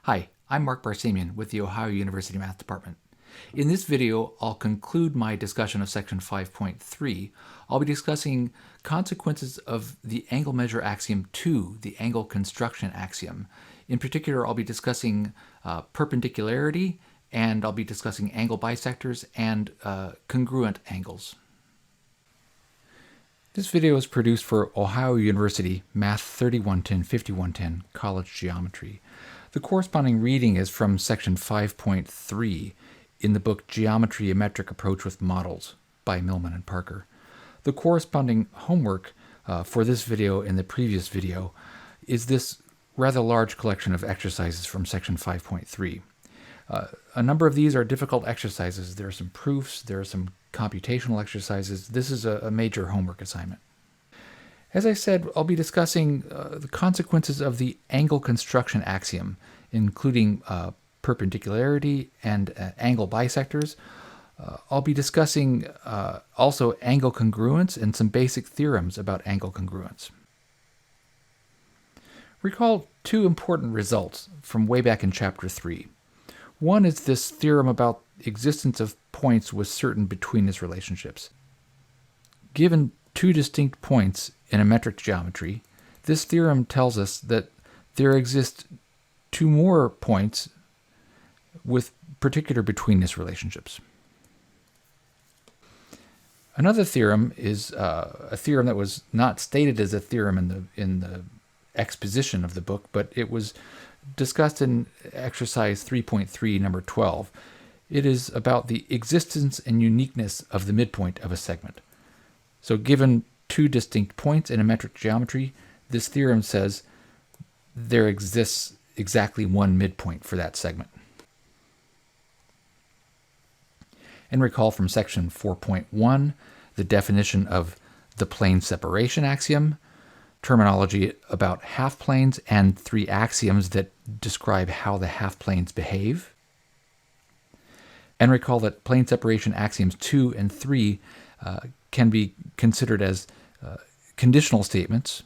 Hi, I'm Mark Barsamian with the Ohio University Math Department. In this video, I'll conclude my discussion of section 5.3. I'll be discussing consequences of the angle measure axiom 2, the angle construction axiom. In particular, I'll be discussing perpendicularity, and I'll be discussing angle bisectors and congruent angles. This video is produced for Ohio University Math 3110-5110 College Geometry. The corresponding reading is from section 5.3 in the book Geometry: A Metric Approach with Models by Millman and Parker. The corresponding homework for this video and the previous video is this rather large collection of exercises from section 5.3. A number of these are difficult exercises. There are some proofs, there are some computational exercises. This is a major homework assignment. As I said, I'll be discussing the consequences of the angle construction axiom, including perpendicularity and angle bisectors. I'll be discussing also angle congruence and some basic theorems about angle congruence. Recall two important results from way back in chapter 3. One is this theorem about existence of points with certain betweenness relationships. Given two distinct points in a metric geometry, this theorem tells us that there exist two more points with particular betweenness relationships. Another theorem is a theorem that was not stated as a theorem in the exposition of the book, but it was discussed in exercise 3.3, number 12. It is about the existence and uniqueness of the midpoint of a segment. So given two distinct points in a metric geometry, this theorem says there exists exactly one midpoint for that segment. And recall from section 4.1 the definition of the plane separation axiom, terminology about half-planes, and three axioms that describe how the half-planes behave. And recall that plane separation axioms 2 and 3 can be considered as conditional statements.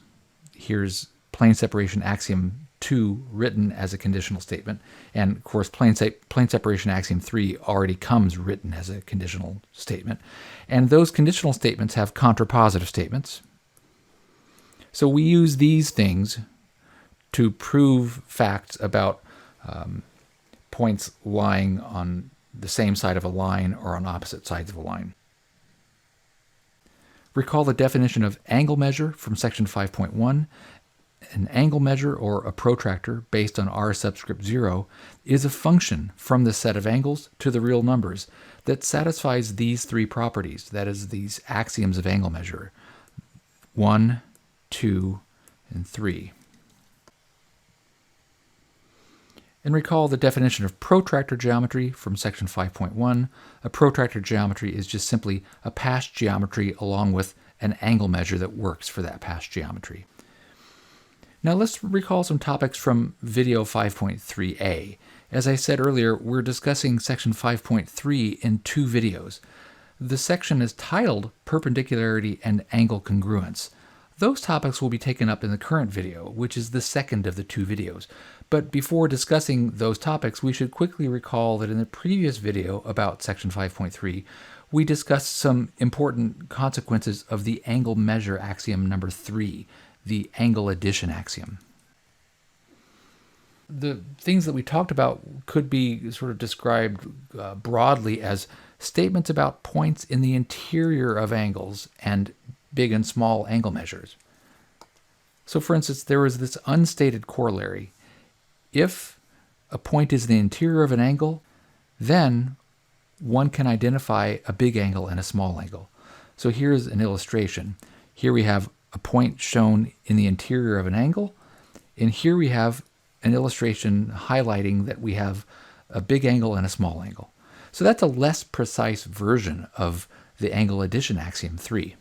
Here's plane separation axiom 2 written as a conditional statement, and of course plane separation axiom 3 already comes written as a conditional statement. And those conditional statements have contrapositive statements. So we use these things to prove facts about points lying on the same side of a line or on opposite sides of a line. Recall the definition of angle measure from section 5.1. An angle measure, or a protractor, based on r subscript 0, is a function from the set of angles to the real numbers that satisfies these three properties, that is, these axioms of angle measure, 1, 2, and 3. And recall the definition of protractor geometry from section 5.1. A protractor geometry is just simply a past geometry along with an angle measure that works for that past geometry. Now let's recall some topics from video 5.3a. As I said earlier, we're discussing section 5.3 in two videos. The section is titled Perpendicularity and Angle Congruence. Those topics will be taken up in the current video, which is the second of the two videos. But before discussing those topics, we should quickly recall that in the previous video about section 5.3, we discussed some important consequences of the angle measure axiom number 3, the angle addition axiom. The things that we talked about could be sort of described broadly as statements about points in the interior of angles and big and small angle measures. So for instance, there was this unstated corollary. If a point is the interior of an angle, then one can identify a big angle and a small angle. So here's an illustration. Here we have a point shown in the interior of an angle, and here we have an illustration highlighting that we have a big angle and a small angle. So that's a less precise version of the angle addition axiom 3.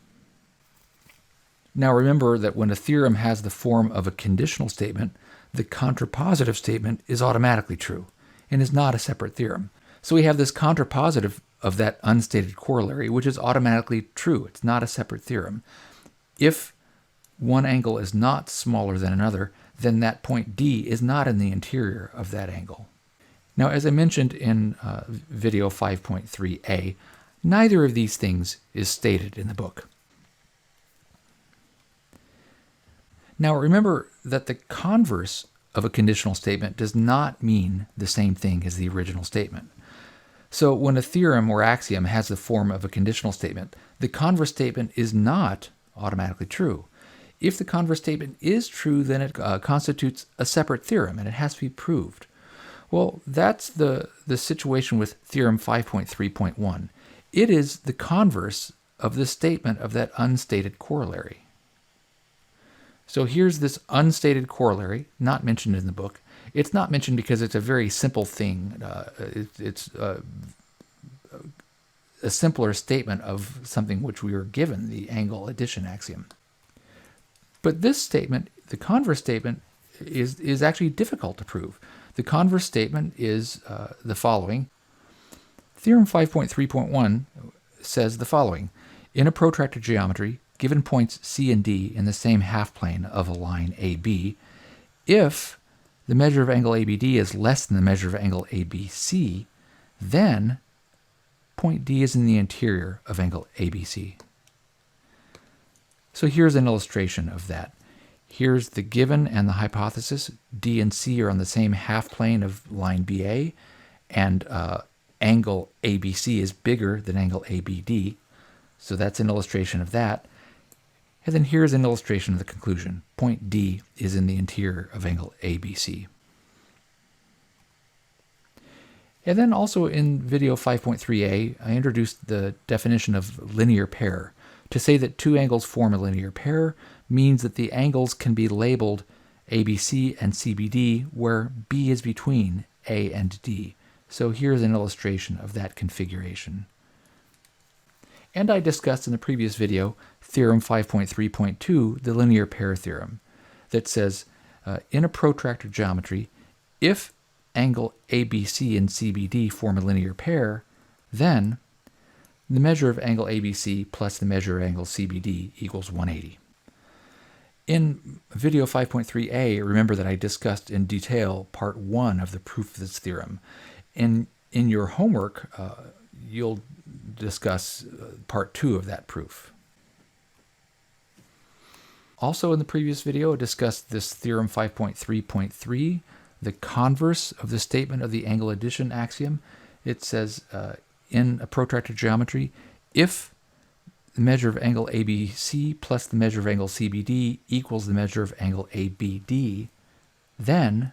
Now remember that when a theorem has the form of a conditional statement, the contrapositive statement is automatically true and is not a separate theorem. So we have this contrapositive of that unstated corollary, which is automatically true. It's not a separate theorem. If one angle is not smaller than another, then that point D is not in the interior of that angle. Now, as I mentioned in video 5.3a, neither of these things is stated in the book. Now, remember that the converse of a conditional statement does not mean the same thing as the original statement. So when a theorem or axiom has the form of a conditional statement, the converse statement is not automatically true. If the converse statement is true, then it constitutes a separate theorem, and it has to be proved. Well, that's the situation with Theorem 5.3.1. It is the converse of the statement of that unstated corollary. So here's this unstated corollary, not mentioned in the book. It's not mentioned because it's a very simple thing. It's a simpler statement of something which we were given, the angle addition axiom. But this statement, the converse statement, is actually difficult to prove. The converse statement is the following. Theorem 5.3.1 says the following. In a protracted geometry, given points C and D in the same half plane of a line AB, if the measure of angle ABD is less than the measure of angle ABC, then point D is in the interior of angle ABC. So here's an illustration of that. Here's the given and the hypothesis. D and C are on the same half plane of line BA, and angle ABC is bigger than angle ABD. So that's an illustration of that. And then here's an illustration of the conclusion. Point D is in the interior of angle ABC. And then also in video 5.3a, I introduced the definition of linear pair. To say that two angles form a linear pair means that the angles can be labeled ABC and CBD, where B is between A and D. So here's an illustration of that configuration. And I discussed in the previous video, Theorem 5.3.2, the linear pair theorem, that says in a protracted geometry, if angle ABC and CBD form a linear pair, then the measure of angle ABC plus the measure of angle CBD equals 180. In video 5.3a, remember that I discussed in detail part 1 of the proof of this theorem. In your homework, you'll discuss part 2 of that proof. Also in the previous video, I discussed this Theorem 5.3.3, the converse of the statement of the angle addition axiom. It says in a protracted geometry, if the measure of angle ABC plus the measure of angle CBD equals the measure of angle ABD, then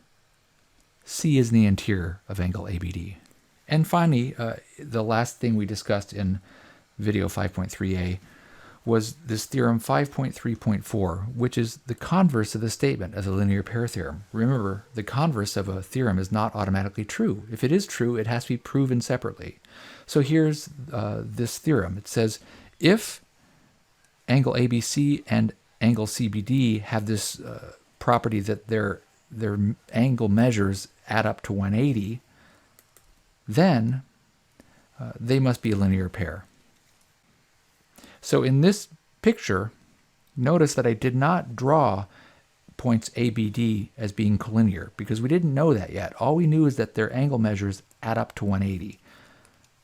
C is in the interior of angle ABD. And finally, the last thing we discussed in video 5.3a was this Theorem 5.3.4, which is the converse of the statement of the linear pair theorem. Remember, the converse of a theorem is not automatically true. If it is true, it has to be proven separately. So here's this theorem. It says, if angle ABC and angle CBD have this property that their angle measures add up to 180, then they must be a linear pair. So in this picture, notice that I did not draw points ABD as being collinear because we didn't know that yet. All we knew is that their angle measures add up to 180.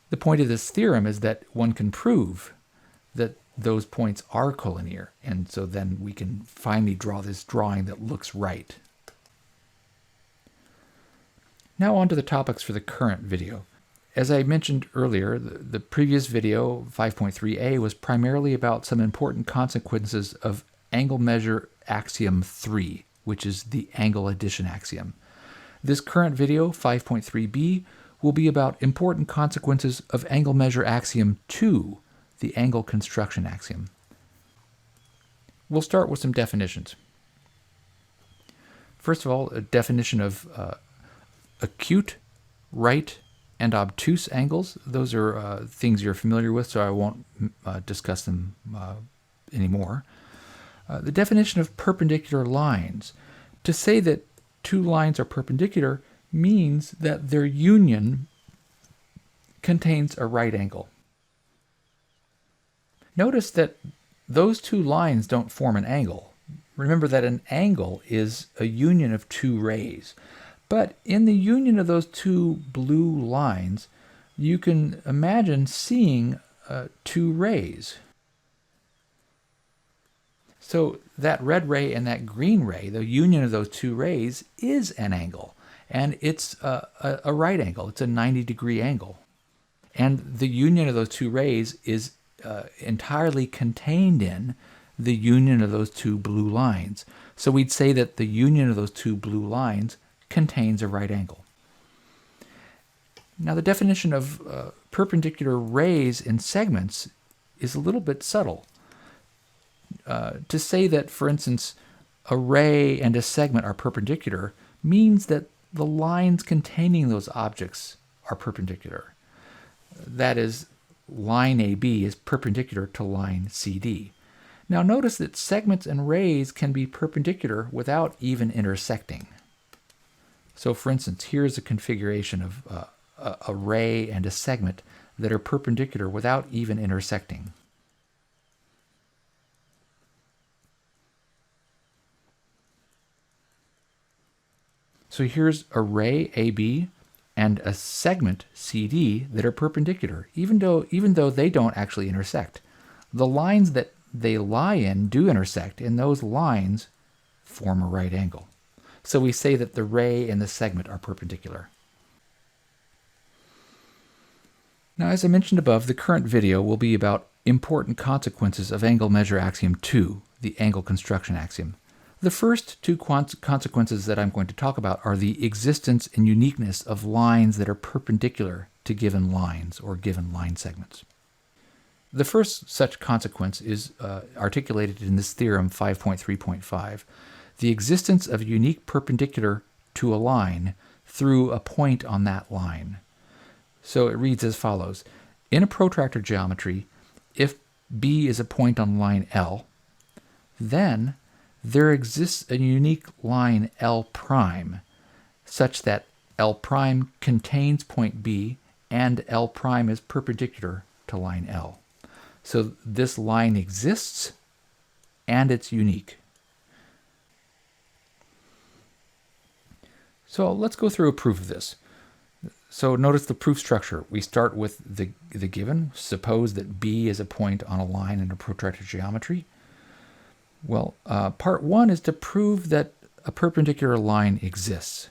The point of this theorem is that one can prove that those points are collinear, and so then we can finally draw this drawing that looks right. Now on to the topics for the current video. As I mentioned earlier, the previous video, 5.3a, was primarily about some important consequences of angle measure axiom 3, which is the angle addition axiom. This current video, 5.3b, will be about important consequences of angle measure axiom 2, the angle construction axiom. We'll start with some definitions. First of all, a definition of acute, right, and obtuse angles. Those are things you're familiar with, so I won't discuss them anymore. The definition of perpendicular lines. To say that two lines are perpendicular means that their union contains a right angle. Notice that those two lines don't form an angle. remember that an angle is a union of two rays. But in the union of those two blue lines, you can imagine seeing two rays. So that red ray and that green ray, the union of those two rays, is an angle. And it's a right angle. It's a 90-degree angle. And the union of those two rays is entirely contained in the union of those two blue lines. So we'd say that the union of those two blue lines contains a right angle. Now the definition of perpendicular rays in segments is a little bit subtle. To say that, for instance, a ray and a segment are perpendicular means that the lines containing those objects are perpendicular. That is, line AB is perpendicular to line CD. Now notice that segments and rays can be perpendicular without even intersecting. So for instance, here's a configuration of a ray and a segment that are perpendicular without even intersecting. So here's a ray AB and a segment CD that are perpendicular, even though they don't actually intersect. The lines that they lie in do intersect, and those lines form a right angle. So we say that the ray and the segment are perpendicular. Now, as I mentioned above, the current video will be about important consequences of angle measure axiom 2, the angle construction axiom. The first two consequences that I'm going to talk about are the existence and uniqueness of lines that are perpendicular to given lines or given line segments. The first such consequence is articulated in this theorem 5.3.5, the existence of a unique perpendicular to a line through a point on that line. So it reads as follows. In a protractor geometry, if B is a point on line L, then there exists a unique line L prime such that L prime contains point B and L prime is perpendicular to line L. So this line exists and it's unique. So let's go through a proof of this. So notice the proof structure. We start with the given. Suppose that B is a point on a line in a protractor geometry. Well, part one is to prove that a perpendicular line exists.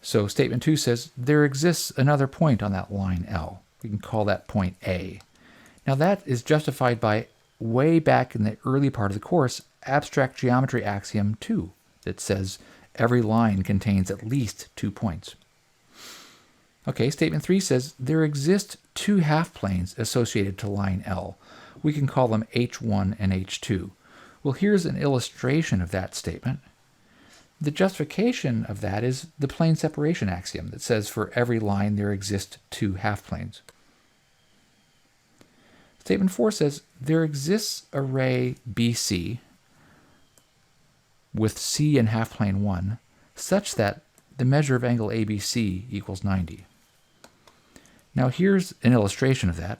So statement 2 says there exists another point on that line L. We can call that point A. Now that is justified by way back in the early part of the course, abstract geometry axiom 2, that says every line contains at least 2 points. Okay, statement 3 says there exist two half-planes associated to line L. We can call them H1 and H2. Well, here's an illustration of that statement. The justification of that is the plane separation axiom that says for every line there exist two half-planes. Statement 4 says there exists a ray BC with C in half-plane 1 such that the measure of angle ABC equals 90. Now here's an illustration of that.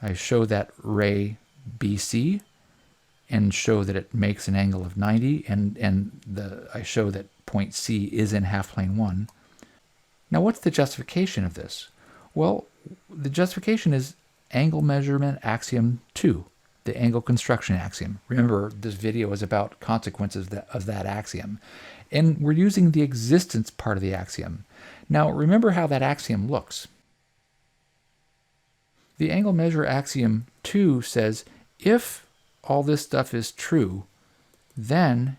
I show that ray BC and show that it makes an angle of 90, and I show that point C is in half-plane 1. Now what's the justification of this? Well, the justification is angle measurement axiom 2, the angle construction axiom. Remember, this video is about consequences of that axiom. And we're using the existence part of the axiom. Now remember how that axiom looks. The angle measure axiom 2 says if all this stuff is true, then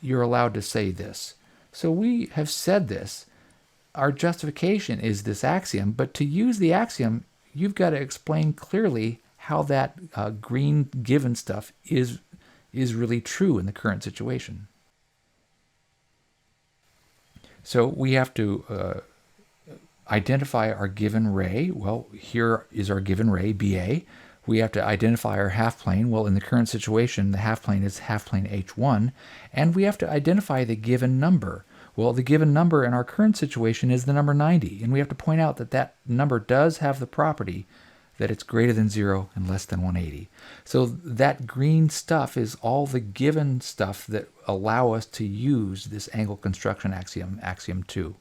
you're allowed to say this. So we have said this. Our justification is this axiom, but to use the axiom, you've got to explain clearly how that green given stuff is really true in the current situation. So we have to identify our given ray. Well, here is our given ray, BA. We have to identify our half-plane. Well, in the current situation, the half-plane is half-plane H1. And we have to identify the given number. Well, the given number in our current situation is the number 90. And we have to point out that that number does have the property that it's greater than 0 and less than 180. So that green stuff is all the given stuff that allow us to use this angle construction axiom, axiom 2.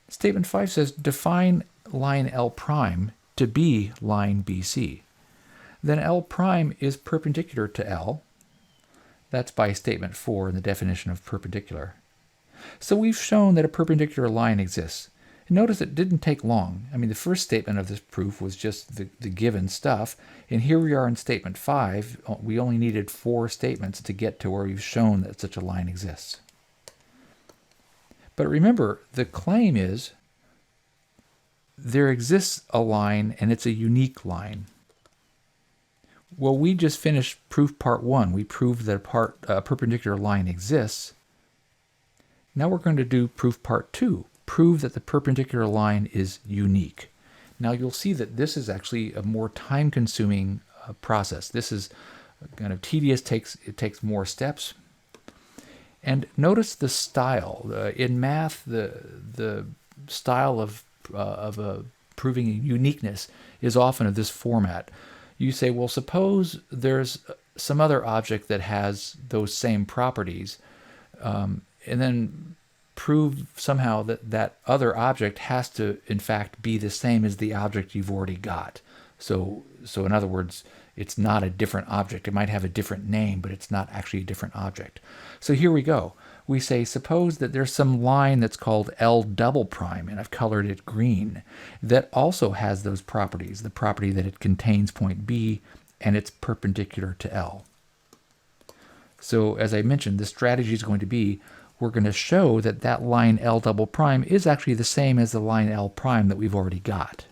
Statement 5 says, define line L prime to be line BC. Then L prime is perpendicular to L. That's by statement 4 in the definition of perpendicular. So we've shown that a perpendicular line exists. Notice it didn't take long. I mean, the first statement of this proof was just the given stuff, and here we are in statement 5. We only needed 4 statements to get to where we've shown that such a line exists. But remember, the claim is there exists a line and it's a unique line. Well, we just finished proof part 1. We proved that a perpendicular line exists. Now we're going to do proof part 2. Prove that the perpendicular line is unique. Now you'll see that this is actually a more time-consuming process. This is kind of tedious, it takes more steps. And notice the style. In math, the style of proving uniqueness is often of this format. You say, well, suppose there's some other object that has those same properties, and then prove somehow that that other object has to, in fact, be the same as the object you've already got. So in other words, it's not a different object. It might have a different name, but it's not actually a different object. So here we go. We say, suppose that there's some line that's called L double prime, and I've colored it green, that also has those properties, the property that it contains point B, and it's perpendicular to L. So as I mentioned, the strategy is going to be, we're going to show that that line L double prime is actually the same as the line L prime that we've already got.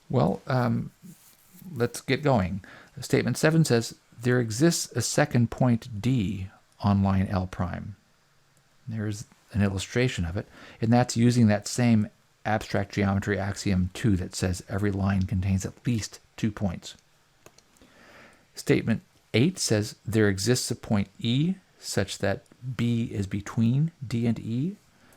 Well, let's get going. Statement 7 says, there exists a second point D on line L prime. There's an illustration of it, and that's using that same abstract geometry axiom 2 that says every line contains at least 2 points. Statement 8 says there exists a point E such that B is between D and E.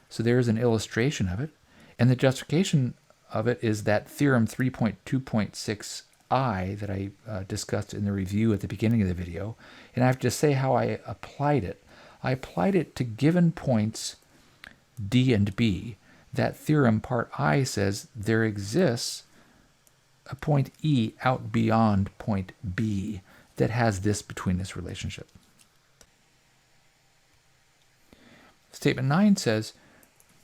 So there's an illustration of it. And the justification of it is that theorem 3.2.6i that I discussed in the review at the beginning of the video. And I have to say how I applied it. I applied it to given points D and B. That theorem part I says there exists a point E out beyond point B that has this between this relationship. Statement 9 says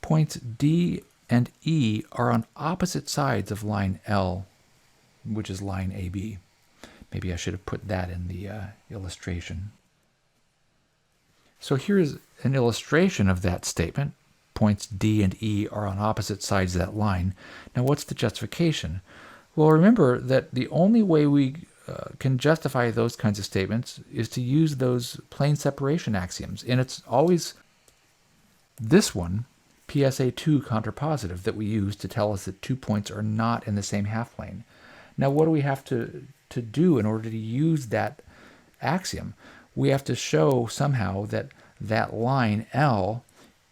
points D and E are on opposite sides of line L, which is line AB. Maybe I should have put that in the illustration. So here's an illustration of that statement. Points D and E are on opposite sides of that line. Now what's the justification? Well, remember that the only way we can justify those kinds of statements is to use those plane separation axioms. And it's always this one, PSA2 contrapositive, that we use to tell us that 2 points are not in the same half plane. Now what do we have to do in order to use that axiom? We have to show somehow that that line L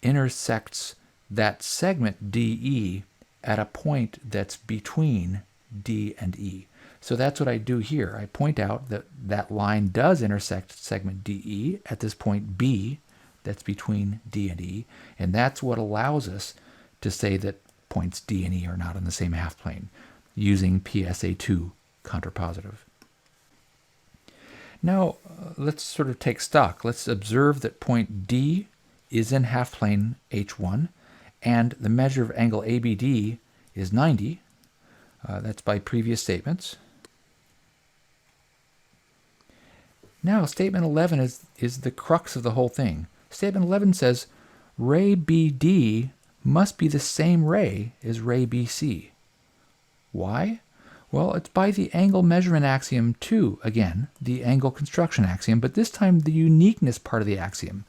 intersects that segment DE at a point that's between D and E. So that's what I do here. I point out that that line does intersect segment DE at this point B that's between D and E, and that's what allows us to say that points D and E are not in the same half plane, using PSA2 contrapositive. Now let's sort of take stock. Let's observe that point D is in half plane H1, and the measure of angle ABD is 90. That's by previous statements. Now statement 11 is the crux of the whole thing. Statement 11 says ray BD must be the same ray as ray BC. Why? Well, it's by the angle measurement axiom 2, again, the angle construction axiom, but this time the uniqueness part of the axiom.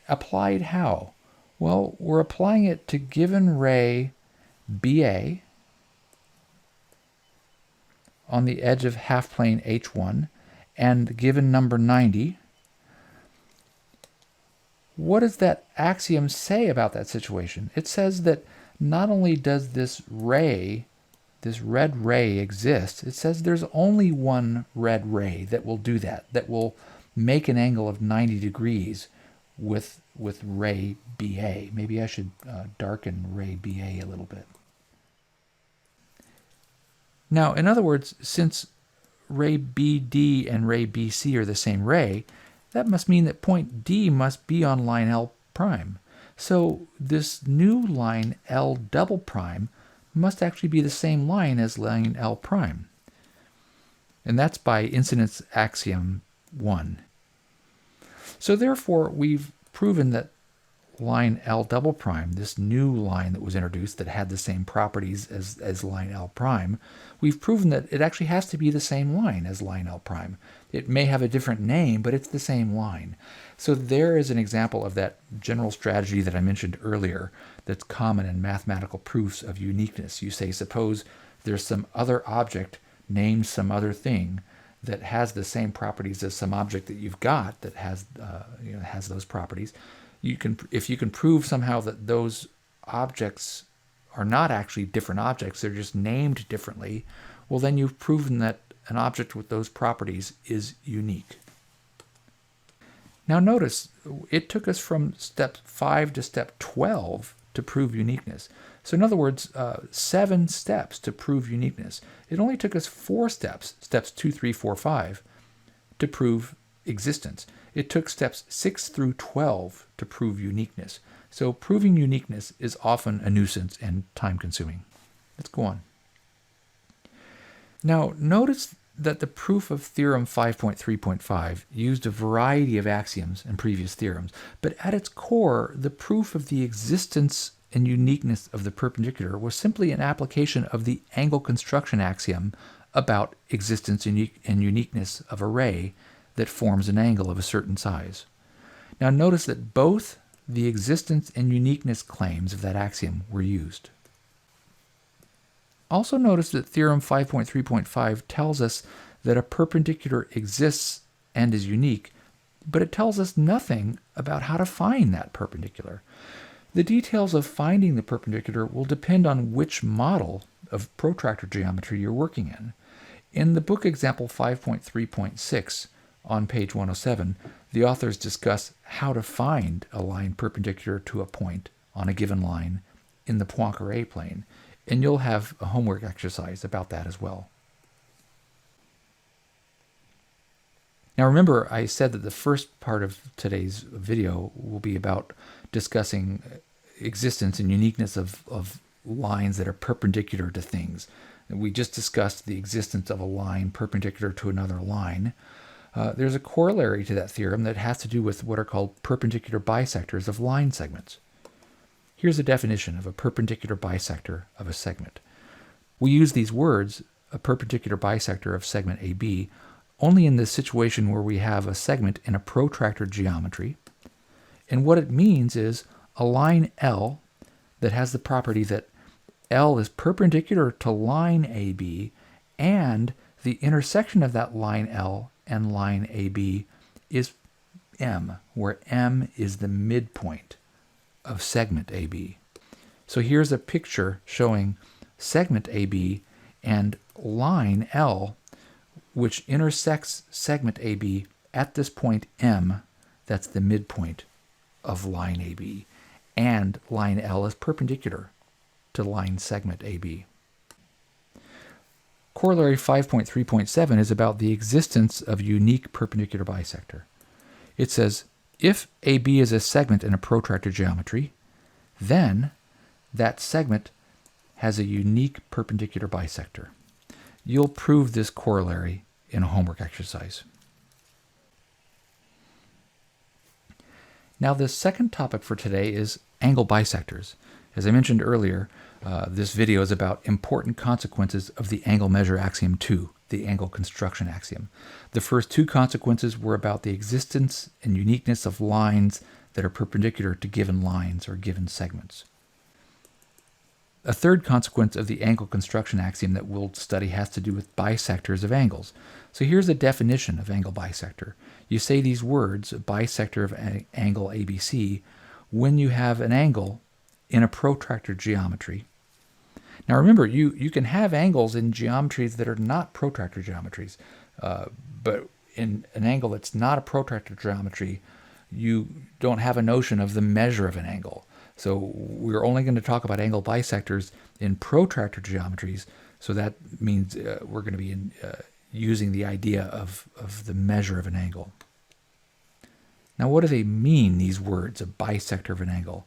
Applied how? Well, we're applying it to given ray BA on the edge of half plane H1 and given number 90. What does that axiom say about that situation? It says that not only does this ray, this red ray exist, it says there's only one red ray that will do that, that will make an angle of 90 degrees with ray BA. Maybe I should darken ray BA a little bit. Now, in other words, since ray BD and ray BC are the same ray, that must mean that point D must be on line L prime. So this new line L double prime must actually be the same line as line L prime. And that's by incidence axiom 1. So therefore, we've proven that line L double prime, this new line that was introduced that had the same properties as line L prime, we've proven that it actually has to be the same line as line L prime. It may have a different name, but it's the same line. So there is an example of that general strategy that I mentioned earlier that's common in mathematical proofs of uniqueness. You say, suppose there's some other object named some other thing that has the same properties as some object that you've got that has has those properties. If you can prove somehow that those objects are not actually different objects, they're just named differently, well, then you've proven that an object with those properties is unique. Now notice, it took us from step 5 to step 12 to prove uniqueness. So in other words, 7 steps to prove uniqueness. It only took us 4 steps, steps 2, 3, 4, 5, to prove existence. It took steps 6 through 12 to prove uniqueness. So proving uniqueness is often a nuisance and time-consuming. Let's go on. Now notice that the proof of theorem 5.3.5 used a variety of axioms and previous theorems, but at its core, the proof of the existence and uniqueness of the perpendicular was simply an application of the angle construction axiom about existence and uniqueness of a ray that forms an angle of a certain size. Now notice that both the existence and uniqueness claims of that axiom were used. Also notice that theorem 5.3.5 tells us that a perpendicular exists and is unique, but it tells us nothing about how to find that perpendicular. The details of finding the perpendicular will depend on which model of protractor geometry you're working in. In the book example 5.3.6, on page 107, the authors discuss how to find a line perpendicular to a point on a given line in the Poincare plane, and you'll have a homework exercise about that as well. Now remember, I said that the first part of today's video will be about discussing existence and uniqueness of lines that are perpendicular to things. We just discussed the existence of a line perpendicular to another line. There's a corollary to that theorem that has to do with what are called perpendicular bisectors of line segments. Here's a definition of a perpendicular bisector of a segment. We use these words, a perpendicular bisector of segment AB, only in this situation where we have a segment in a protractor geometry. And what it means is a line L that has the property that L is perpendicular to line AB, and the intersection of that line L and line AB is M, where M is the midpoint of segment AB. So here's a picture showing segment AB and line L, which intersects segment AB at this point M, that's the midpoint of line AB, and line L is perpendicular to line segment AB. Corollary 5.3.7 is about the existence of unique perpendicular bisector. It says, if AB is a segment in a protractor geometry, then that segment has a unique perpendicular bisector. You'll prove this corollary in a homework exercise. Now the second topic for today is angle bisectors. As I mentioned earlier, this video is about important consequences of the angle measure axiom 2, the angle construction axiom. The first 2 consequences were about the existence and uniqueness of lines that are perpendicular to given lines or given segments. A third consequence of the angle construction axiom that we'll study has to do with bisectors of angles. So here's a definition of angle bisector. You say these words, bisector of angle ABC, when you have an angle in a protractor geometry. Now remember, you can have angles in geometries that are not protractor geometries, but in an angle that's not a protractor geometry, you don't have a notion of the measure of an angle. So we're only going to talk about angle bisectors in protractor geometries, so that means we're going to be using the idea of the measure of an angle. Now what do they mean, these words, a bisector of an angle?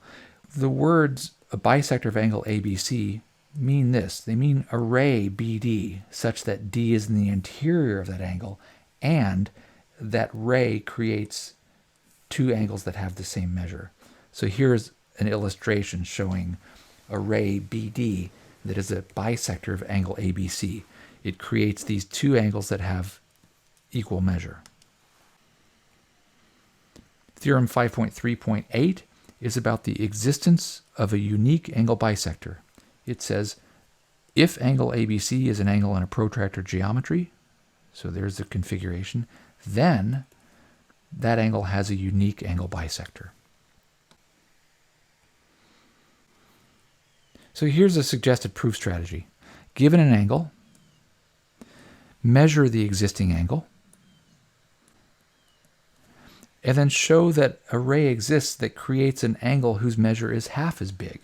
The words a bisector of angle ABC mean this. They mean a ray BD such that D is in the interior of that angle, and that ray creates two angles that have the same measure. So here's an illustration showing a ray BD that is a bisector of angle ABC. It creates these two angles that have equal measure. Theorem 5.3.8 is about the existence of a unique angle bisector. It says, if angle ABC is an angle in a protractor geometry, so there's the configuration, then that angle has a unique angle bisector. So here's a suggested proof strategy. Given an angle, measure the existing angle, and then show that a ray exists that creates an angle whose measure is half as big.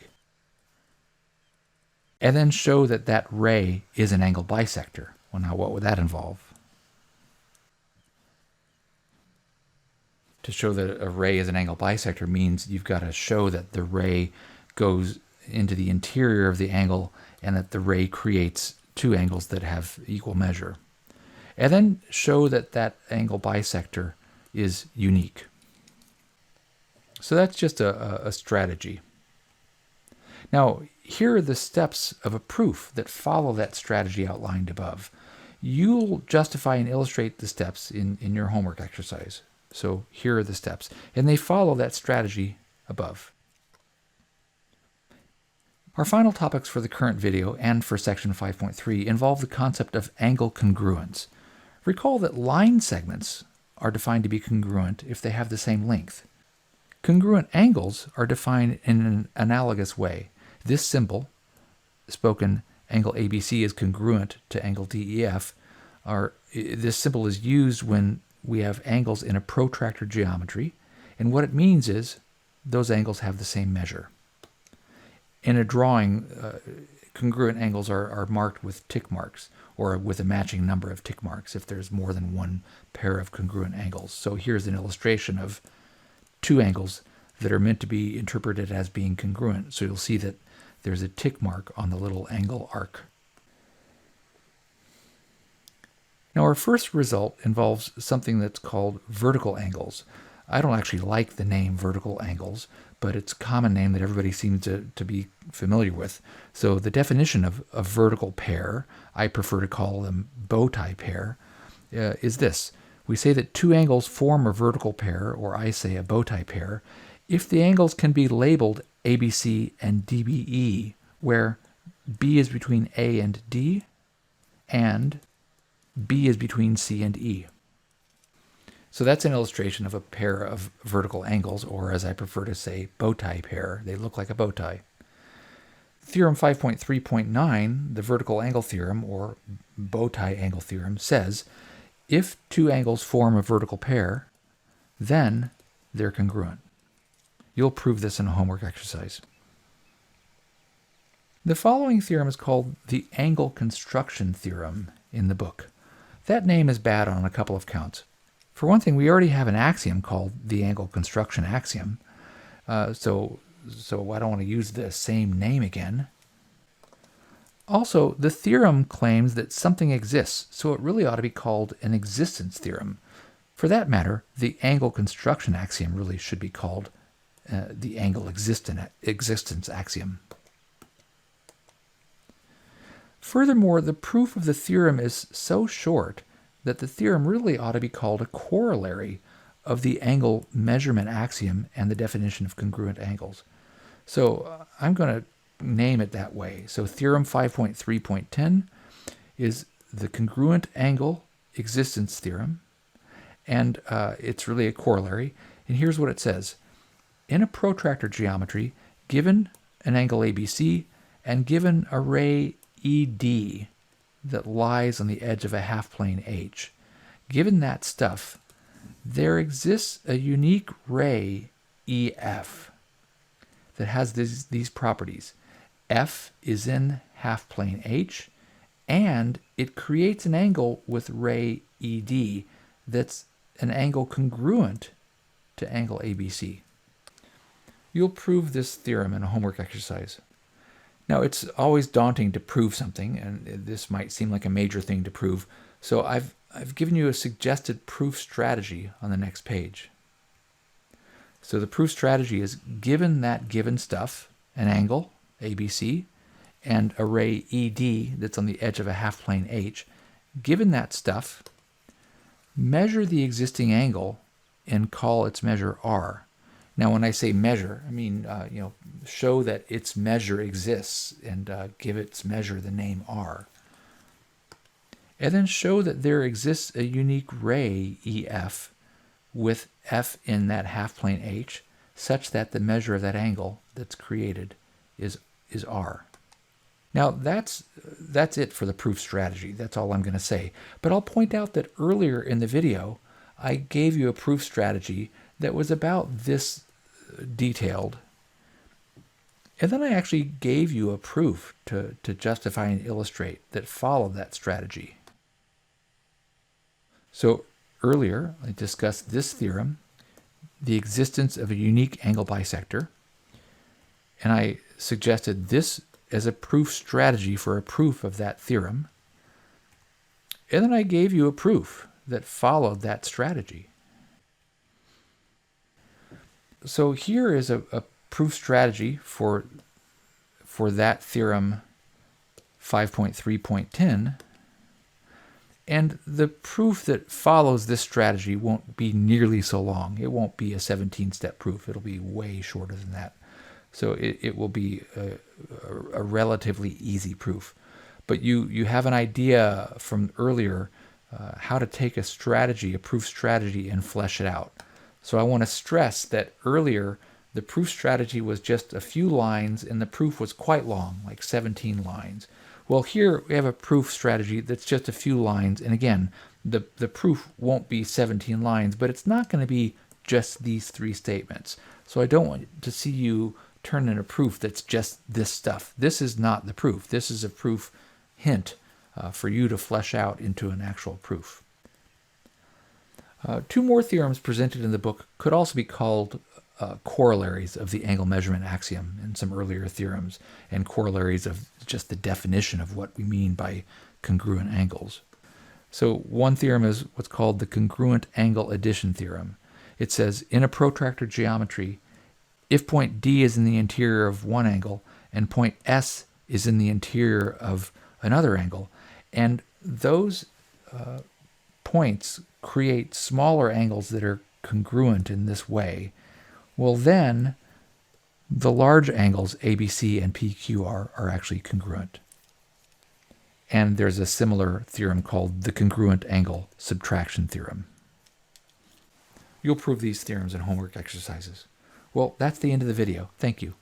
And then show that that ray is an angle bisector. Well, now what would that involve? To show that a ray is an angle bisector means you've got to show that the ray goes into the interior of the angle and that the ray creates two angles that have equal measure. And then show that that angle bisector is unique. So that's just a strategy. Now, here are the steps of a proof that follow that strategy outlined above. You'll justify and illustrate the steps in your homework exercise. So here are the steps, and they follow that strategy above. Our final topics for the current video and for section 5.3 involve the concept of angle congruence. Recall that line segments are defined to be congruent if they have the same length. Congruent angles are defined in an analogous way. This symbol, spoken angle ABC is congruent to angle DEF, this symbol is used when we have angles in a protractor geometry, and what it means is those angles have the same measure. In a drawing, congruent angles are marked with tick marks, or with a matching number of tick marks if there's more than one pair of congruent angles. So here's an illustration of two angles that are meant to be interpreted as being congruent. So you'll see that there's a tick mark on the little angle arc. Now our first result involves something that's called vertical angles. I don't actually like the name vertical angles, but it's a common name that everybody seems to be familiar with. So the definition of a vertical pair, I prefer to call them bow tie pair, is this. We say that two angles form a vertical pair, or I say a bow tie pair, if the angles can be labeled ABC and DBE, where B is between A and D, and B is between C and E. So that's an illustration of a pair of vertical angles, or as I prefer to say, bow tie pair. They look like a bow tie. Theorem 5.3.9, the vertical angle theorem, or bow tie angle theorem, says if two angles form a vertical pair, then they're congruent. You'll prove this in a homework exercise. The following theorem is called the angle construction theorem in the book. That name is bad on a couple of counts. For one thing, we already have an axiom called the angle construction axiom, so I don't want to use the same name again. Also, the theorem claims that something exists, so it really ought to be called an existence theorem. For that matter, the angle construction axiom really should be called the angle existence axiom. Furthermore, the proof of the theorem is so short that the theorem really ought to be called a corollary of the angle measurement axiom and the definition of congruent angles. So I'm going to name it that way. So Theorem 5.3.10 is the congruent angle existence theorem, and it's really a corollary. And here's what it says. In a protractor geometry, given an angle ABC, and given a ray ED that lies on the edge of a half-plane H. Given that stuff, there exists a unique ray EF that has these properties. F is in half-plane H, and it creates an angle with ray ED that's an angle congruent to angle ABC. You'll prove this theorem in a homework exercise. Now, it's always daunting to prove something, and this might seem like a major thing to prove, so I've given you a suggested proof strategy on the next page. So the proof strategy is, given that given stuff, an angle, ABC, and a ray ED that's on the edge of a half-plane H, given that stuff, measure the existing angle and call its measure R. Now, when I say measure, I mean, show that its measure exists and give its measure the name R. And then show that there exists a unique ray EF with F in that half-plane H, such that the measure of that angle that's created is R. Now, that's it for the proof strategy. That's all I'm going to say. But I'll point out that earlier in the video, I gave you a proof strategy that was about this detailed. And then I actually gave you a proof to justify and illustrate that followed that strategy. So earlier, I discussed this theorem, the existence of a unique angle bisector, and I suggested this as a proof strategy for a proof of that theorem. And then I gave you a proof that followed that strategy. So here is a proof strategy for that theorem 5.3.10. And the proof that follows this strategy won't be nearly so long. It won't be a 17-step proof. It'll be way shorter than that. So it will be a relatively easy proof. But you have an idea from earlier how to take a strategy, a proof strategy, and flesh it out. So I want to stress that earlier the proof strategy was just a few lines and the proof was quite long, like 17 lines. Well, here we have a proof strategy that's just a few lines, and again, the proof won't be 17 lines, but it's not going to be just these three statements. So I don't want to see you turn in a proof that's just this stuff. This is not the proof. This is a proof hint for you to flesh out into an actual proof. Two more theorems presented in the book could also be called corollaries of the angle measurement axiom in some earlier theorems, and corollaries of just the definition of what we mean by congruent angles. So one theorem is what's called the congruent angle addition theorem. It says, in a protractor geometry, if point D is in the interior of one angle and point S is in the interior of another angle, and those points create smaller angles that are congruent in this way, well then the large angles ABC and PQR are actually congruent. And there's a similar theorem called the congruent angle subtraction theorem. You'll prove these theorems in homework exercises. Well, that's the end of the video. Thank you.